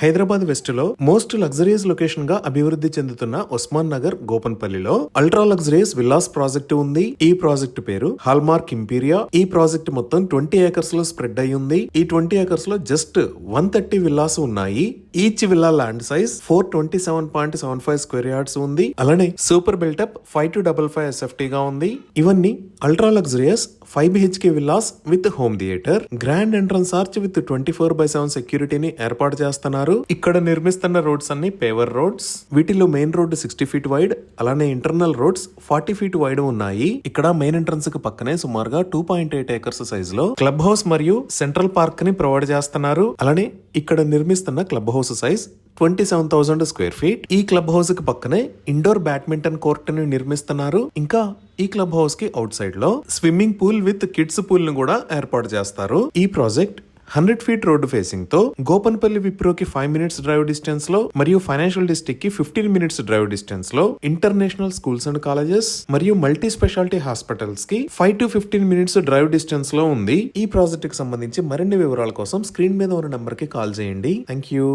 Hyderabad west లో most luxurious location గా అభివృద్ధి చెందుతున్న ఉస్మాన్ నగర్ గోపన్పల్లిలో అల్ట్రా లగ్జరియస్ విల్లాస్ ప్రాజెక్టు ఉంది. ఈ ప్రాజెక్టు పేరు హాల్మార్క్ ఇంపీరియా. ఈ ప్రాజెక్ట్ మొత్తం 20 ఏకర్స్ లో స్ప్రెడ్ అయి ఉంది. ఈ 20 ఏకర్స్ లో జస్ట్ 130 విల్లాస్ ఉన్నాయి. Each villa land size 427.75 square yards ఉంది. అలానే సూపర్ బిల్టప్ 5255 SFT గా ఉంది. ఇవన్నీ ultra luxurious 5 BHK villas with home theatre, grand entrance arch with 24/7 సెక్యూరిటీని ఏర్పాటు చేస్తున్నారు. ఇక్కడ నిర్మిస్తున్న రోడ్స్ అన్ని పేవర్ రోడ్స్. వీటిలో మెయిన్ రోడ్ 60 ఫీట్ వైడ్, అలానే ఇంటర్నల్ రోడ్స్ 40 ఫీట్ వైడ్ ఉన్నాయి. ఇక్కడ మెయిన్ ఎంట్రన్స్ కి పక్కనే సుమారుగా 2.8 ఏకర్స్ సైజ్ లో క్లబ్ హౌస్ మరియు సెంట్రల్ పార్క్ ని ప్రొవైడ్ చేస్తున్నారు. అలానే ఇక్కడ నిర్మిస్తున్న club house size 27,000 square feet. ఈ క్లబ్ హౌస్ కి పక్కనే ఇండోర్ బ్యాడ్మింటన్ కోర్ట్ ని నిర్మిస్తున్నారు. ఇంకా ఈ క్లబ్ హౌస్ కి అవుట్ సైడ్ లో swimming pool with kids pool ను కూడా ఏర్పాటు చేస్తారు. ఈ ప్రాజెక్ట్ 100 ఫీట్ రోడ్డు ఫేసింగ్ తో గోపన్పల్లి విప్రోకి 5 మినిట్స్ డ్రైవ్ డిస్టెన్స్ లో మరియు ఫైనాన్షియల్ డిస్ట్రిక్ట్ కి 15 మినిట్స్ డ్రైవ్ డిస్టెన్స్ లో ఇంటర్నేషనల్ స్కూల్స్ అండ్ కాలేజెస్ మరియు మల్టీ స్పెషాలిటీ హాస్పిటల్స్ కి 5 to 15 మినిట్స్ డ్రైవ్ డిస్టెన్స్ లో ఉంది. ఈ ప్రాజెక్ట్ కి సంబంధించి మరిన్ని వివరాల కోసం స్క్రీన్ మీద ఉన్న నంబర్ కి కాల్ చేయండి. Thank you.